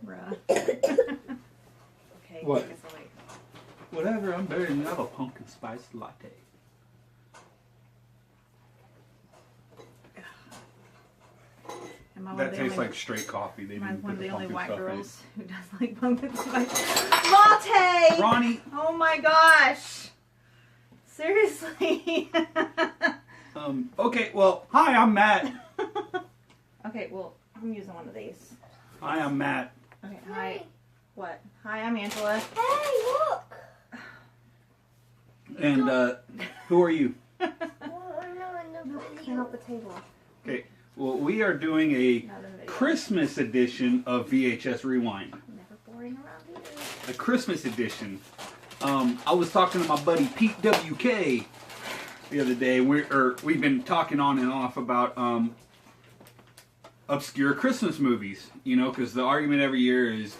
Bruh. Okay, What? I guess I'll wait. Whatever, I'm better than have a pumpkin spice latte. Am I one That of the tastes only, like straight coffee. They am I didn't one put of the the only pumpkin white stuff in it. girls who does like pumpkin spice latte? Ronnie. Oh my gosh. Seriously. Okay, well, hi, I'm Matt. Okay, well, I'm using one of these. Hi, I'm Matt. Okay, hi. What? Hi, I'm Angela. Hey, look! And, who are you? Oh, no, Clean off the table. Okay, well, we are doing a Not in the video. Christmas edition of VHS Rewind. Never boring around here. The Christmas edition. I was talking to my buddy Pete WK the other day. We've been talking on and off about obscure Christmas movies. You know, because the argument every year is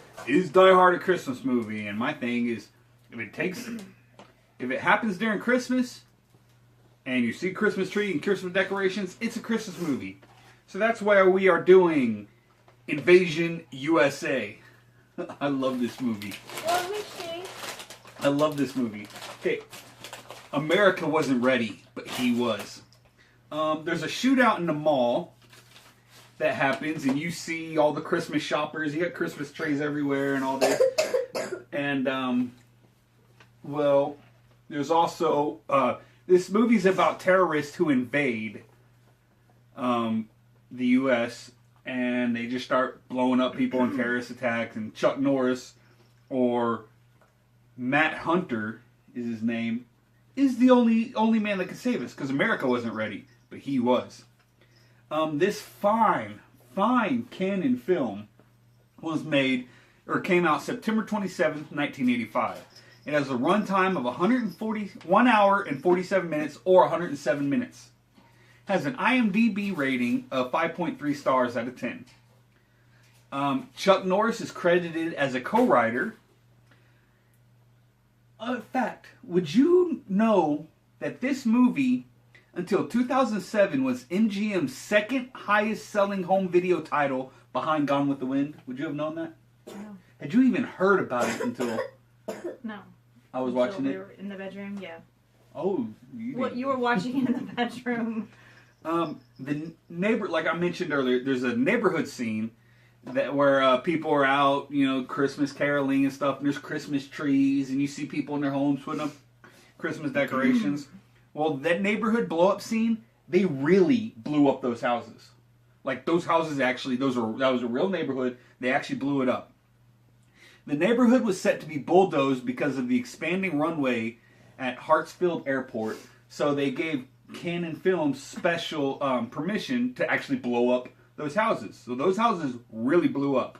Die Hard a Christmas movie? And my thing is, if it happens during Christmas, and you see Christmas tree and Christmas decorations, it's a Christmas movie. So that's why we are doing Invasion U.S.A. I love this movie. Let me see. I love this movie. Okay, America wasn't ready, but he was. There's a shootout in the mall that happens, and you see all the Christmas shoppers. You got Christmas trees everywhere and all this. And, well, there's also... this movie's about terrorists who invade the U.S., and they just start blowing up people in terrorist attacks, and Chuck Norris, or Matt Hunter is his name, is the only man that can save us, because America wasn't ready, but he was. This fine Canon film was made, or came out September 27th, 1985. It has a runtime of 1 hour and 47 minutes, or 107 minutes. Has an IMDb rating of 5.3 stars out of 10. Chuck Norris is credited as a co-writer. Fact, would you know that this movie, until 2007, was MGM's second highest selling home video title behind Gone with the Wind? Would you have known that? No. Had you even heard about it until... No. I was Until watching we it. were in the bedroom, yeah. Oh, You were watching it in the bedroom. The neighbor, like I mentioned earlier, there's a neighborhood scene where people are out, you know, Christmas caroling and stuff, and there's Christmas trees, and you see people in their homes putting up Christmas decorations. Well, that neighborhood blow-up scene, they really blew up those houses. Like, those houses actually, that was a real neighborhood. They actually blew it up. The neighborhood was set to be bulldozed because of the expanding runway at Hartsfield Airport, so they gave Canon Films special permission to actually blow up those houses. So those houses really blew up.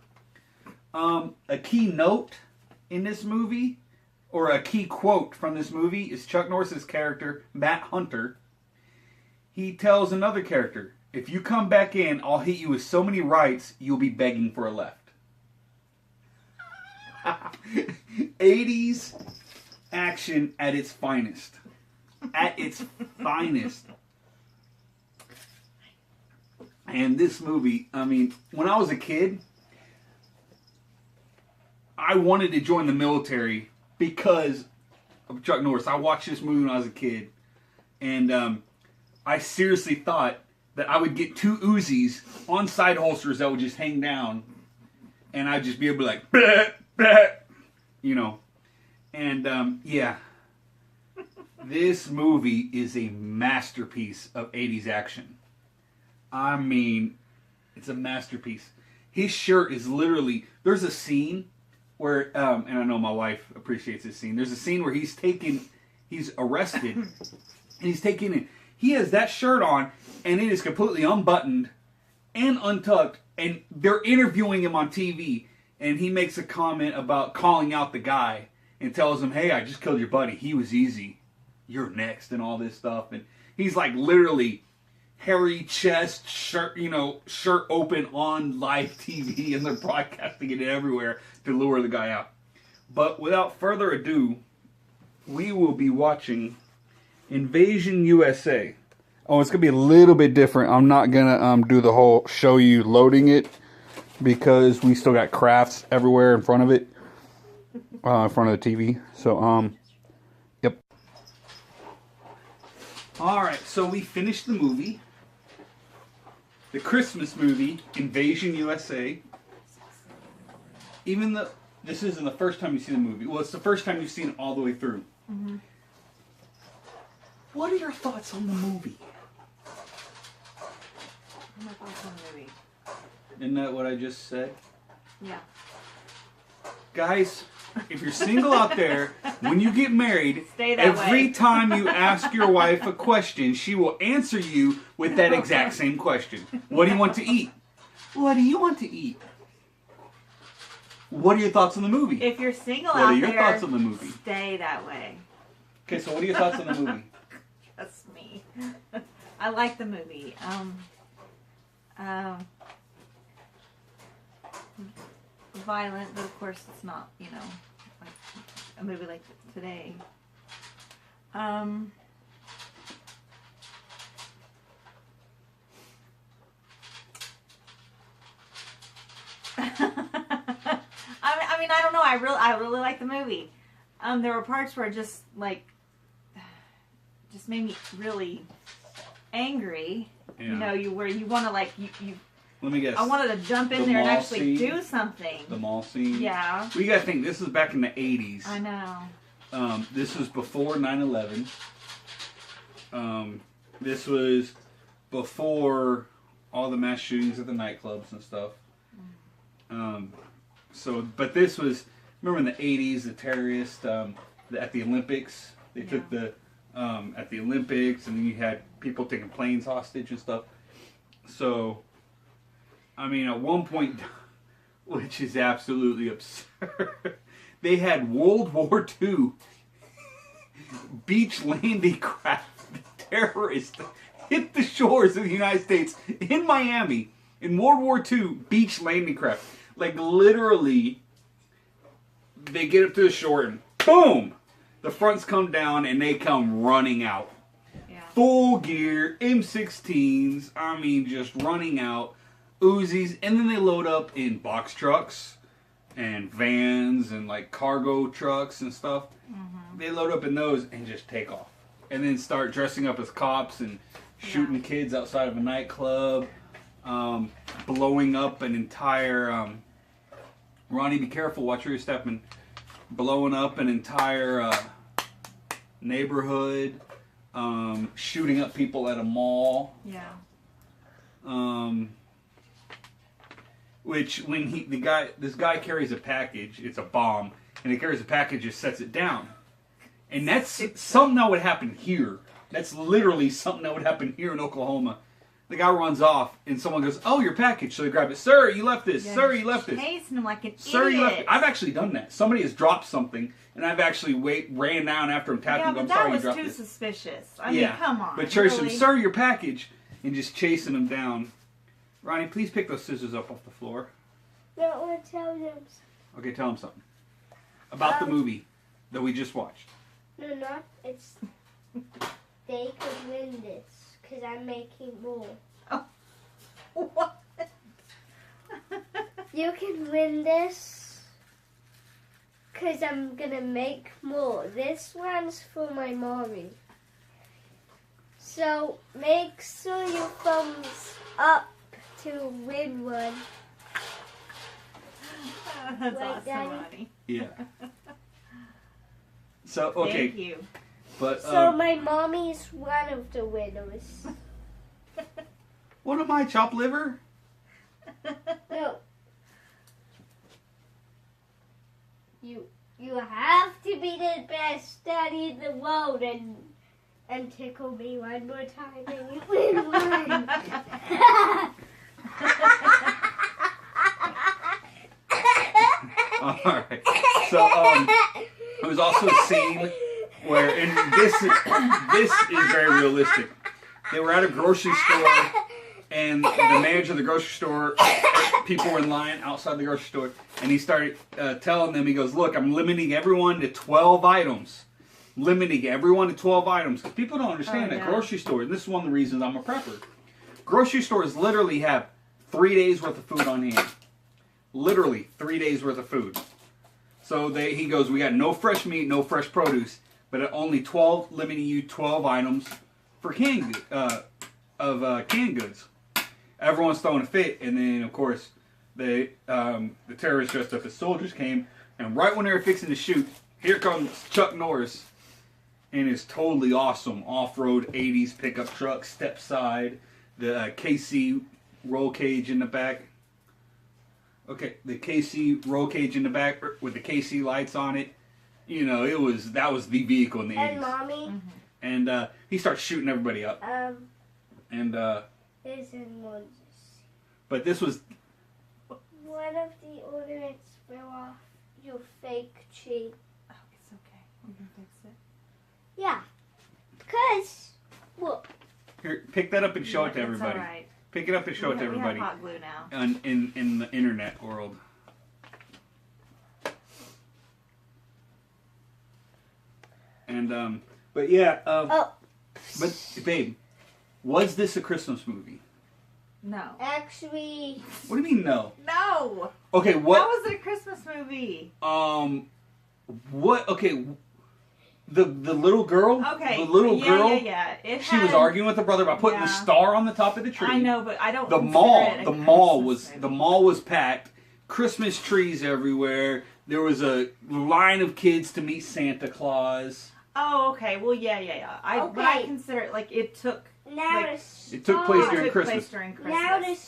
A key note in this movie, or a key quote from this movie, is Chuck Norris's character, Matt Hunter. He tells another character, "If you come back in, I'll hit you with so many rights, you'll be begging for a left." 80s action at its finest. At its finest. And this movie, I mean, when I was a kid, I wanted to join the military because of Chuck Norris. I watched this movie when I was a kid, and I seriously thought that I would get 2 Uzis on side holsters that would just hang down, and I'd just be able to like, bleh, bleh, you know. And yeah, this movie is a masterpiece of 80s action. I mean, it's a masterpiece. His shirt is literally, there's a scene where, and I know my wife appreciates this scene. There's a scene where he's arrested, and he's taken in. He has that shirt on, and it is completely unbuttoned and untucked, and they're interviewing him on TV, and he makes a comment about calling out the guy, and tells him, "Hey, I just killed your buddy. He was easy. You're next," and all this stuff. And he's like literally hairy chest, shirt open on live TV, and they're broadcasting it everywhere to lure the guy out. But without further ado, we will be watching Invasion U.S.A. Oh, it's going to be a little bit different. I'm not going to do the whole show you loading it. because we still got crafts everywhere in front of it, in front of the TV. So, yep. All right, so we finished the movie, the Christmas movie, Invasion U.S.A. Even though this isn't the first time you've seen the movie, well, it's the first time you've seen it all the way through. Mm-hmm. What are your thoughts on the movie? My thoughts on the movie. Isn't that what I just said? Yeah. Guys, if you're single out there, when you get married, Stay that every way. time you ask your wife a question, she will answer you with that exact same question. What do you want to eat? What do you want to eat? What are your thoughts on the movie? If you're single What out are your there, thoughts on the movie? stay that way. Okay, so what are your thoughts on the movie? That's me. I like the movie. Violent, but of course it's not, you know, like a movie like today. I mean, I don't know. I really like the movie. There were parts where it just made me really angry. Yeah. You know, where you want to you. Let me guess. I wanted to jump in The there and mall actually scene? do something. The mall scene? Yeah. Well, you gotta think, this is back in the 80s. I know. This was before 9/11. This was before all the mass shootings at the nightclubs and stuff. But this was, remember in the 80s, the terrorists at the Olympics. They took the at the Olympics, and then you had people taking planes hostage and stuff. So, I mean, at one point, which is absolutely absurd, they had World War II beach landing craft terrorists hit the shores of the United States in Miami in World War II beach landing craft. Like, literally, they get up to the shore and boom! The fronts come down and they come running out. Yeah. Full gear, M16s, I mean, just running out. Uzis, and then they load up in box trucks and vans and like cargo trucks and stuff. Mm-hmm. They load up in those and just take off. And then start dressing up as cops and shooting kids outside of a nightclub. Blowing up an entire... Ronnie, be careful, watch where you're stepping. Blowing up an entire neighborhood. Shooting up people at a mall. Yeah. Which when this guy carries a package, it's a bomb, and he carries a package, just sets it down. And that's something that would happen here. That's literally something that would happen here in Oklahoma. The guy runs off, and someone goes, "Oh, your package." So they grab it. "Sir, you left this. Sir, you left this." Chasing him like an "Sir, idiot. you left it." I've actually done that. Somebody has dropped something, and I've actually ran down after him, tapped him, but "I'm that sorry you was dropped too this." suspicious. I mean, come on. But chase him, really? "Sir, your package," and just chasing him down. Ronnie, please pick those scissors up off the floor. That one tells them. Okay, tell him something about the movie that we just watched. No, not. It's. They could win this because I'm making more. What? You can win this because I'm gonna make more. This one's for my mommy. So make sure you thumbs up to win one. That's Right, awesome, Daddy? Ronnie. Yeah. So okay, Thank you. but So my mommy's one of the winners. what am I, chopped liver? No. You have to be the best daddy in the world and tickle me one more time and you win one. All right. So there was also a scene where, and this is very realistic. They were at a grocery store, and the manager of the grocery store, people were in line outside the grocery store, and he started telling them, he goes, "Look, I'm limiting everyone to 12 items. Limiting everyone to 12 items." Because people don't understand that grocery stores, and this is one of the reasons I'm a prepper. Grocery stores literally have 3 days worth of food on hand. literally 3 days worth of food. So he goes, we got no fresh meat, no fresh produce, but only 12, limiting you 12 items for canned goods. Everyone's throwing a fit, and then of course the terrorists dressed up as soldiers came, and right when they were fixing to shoot, here comes Chuck Norris in his totally awesome off-road 80s pickup truck, step side, the KC roll cage in the back. Okay, the KC roll cage in the back with the KC lights on it. You know, that was the vehicle in the 80s. And Mommy. And he starts shooting everybody up. Isn't one. But this was. One of the ornaments fell off your fake tree. Oh, it's okay. We can fix it. Yeah. Because, look. Here, pick that up and show it to It's everybody. all right. Pick it up and show it to everybody. We have hot glue now. In the internet world. And but yeah. But babe, was this a Christmas movie? No. Actually. What do you mean no? No. Okay, what? How was it a Christmas movie? What? Okay. The little girl. Okay. The little girl. Yeah. She was arguing with her brother about putting the star on the top of the tree. I know, but I don't. The mall was packed. Christmas trees everywhere. There was a line of kids to meet Santa Claus. Oh, okay. Well, yeah. But I consider it like it took. It took place during Christmas.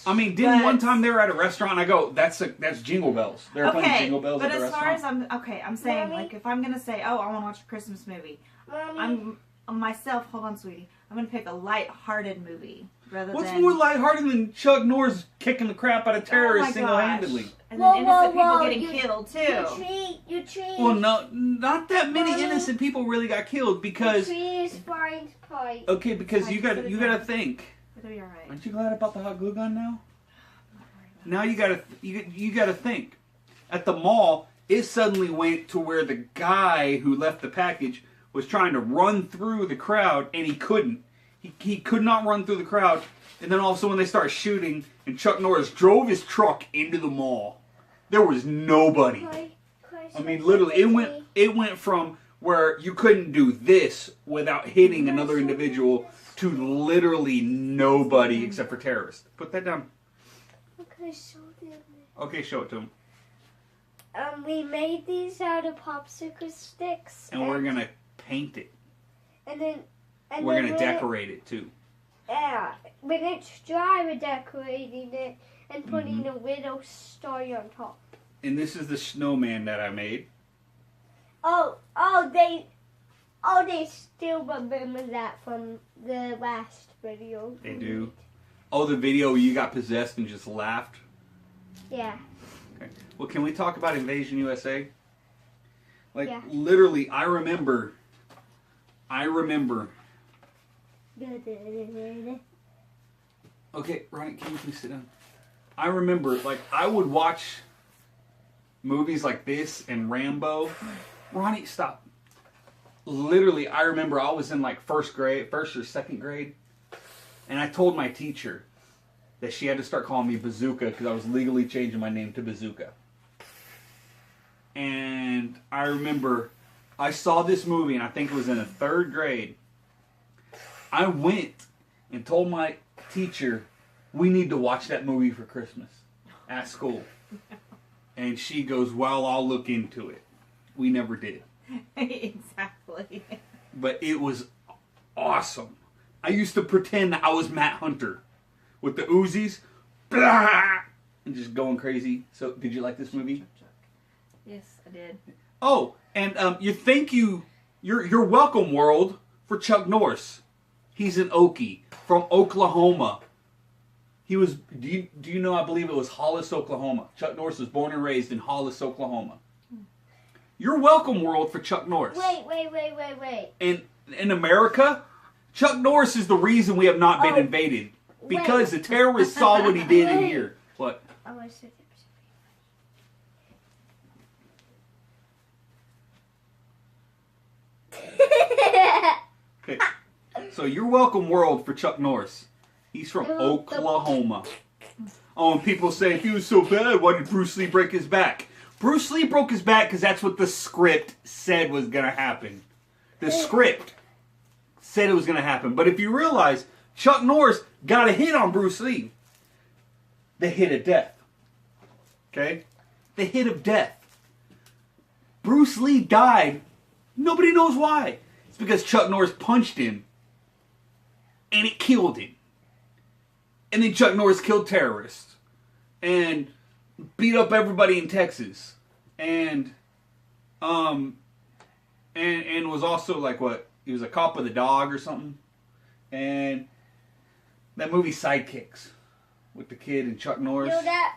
I mean, didn't one time they were at a restaurant and I go, that's Jingle Bells. They were playing Jingle Bells at the restaurant. But as far as I'm saying, like, if I'm going to say, oh, I want to watch a Christmas movie, I'm myself, hold on, sweetie, I'm going to pick a light-hearted movie rather What's than... more light-hearted than Chuck Norris kicking the crap out of terrorists single-handedly? And then innocent people getting killed, too. Your tree. Well, no, not that many innocent people really got killed because... The tree is fine point. Okay, because you gotta think. It'll be alright. Aren't you glad about the hot glue gun now? Now you gotta think. At the mall, it suddenly went to where the guy who left the package was trying to run through the crowd, and he couldn't. He could not run through the crowd, and then all of a sudden when they started shooting, and Chuck Norris drove his truck into the mall, there was nobody. I mean, literally, it went from where you couldn't do this without hitting another individual to literally nobody except for terrorists. Put that down. Okay, show it to him. We made these out of popsicle sticks. And we're going to paint it. And then we're going to decorate it, too. Yeah. When it's dry, we're decorating it and putting a little star on top. And this is the snowman that I made. They still remember that from the last video. They do. Oh, the video where you got possessed and just laughed? Yeah. Okay. Well, can we talk about Invasion U.S.A? Like, yeah. Literally, I remember. Okay, Ronnie, can you please sit down? I remember, like, I would watch movies like this and Rambo. Ronnie, stop. Literally, I remember I was in like first or second grade, and I told my teacher that she had to start calling me Bazooka because I was legally changing my name to Bazooka. And I remember I saw this movie, and I think it was in the third grade. I went and told my teacher, we need to watch that movie for Christmas at school. And she goes, well, I'll look into it. We never did. Exactly. But it was awesome. I used to pretend that I was Matt Hunter with the Uzis, blah, and just going crazy. So, did you like this movie? Yes, I did. Oh, and you're welcome, world, for Chuck Norris. He's an Okie from Oklahoma. He was. Do you know? I believe it was Hollis, Oklahoma. Chuck Norris was born and raised in Hollis, Oklahoma. You're welcome, world, for Chuck Norris. Wait. And in America, Chuck Norris is the reason we have not been invaded. Because the terrorists saw what he did in here. What? Okay. So you're welcome, world, for Chuck Norris. He's from Oklahoma. Oh, and people say, if he was so bad, why did Bruce Lee break his back? Bruce Lee broke his back because that's what the script said was going to happen. The script said it was going to happen. But if you realize, Chuck Norris got a hit on Bruce Lee. The hit of death. Okay? The hit of death. Bruce Lee died. Nobody knows why. It's because Chuck Norris punched him. And it killed him. And then Chuck Norris killed terrorists. And beat up everybody in Texas. And was also like what? He was a cop with a dog or something. And that movie Sidekicks with the kid and Chuck Norris. You know that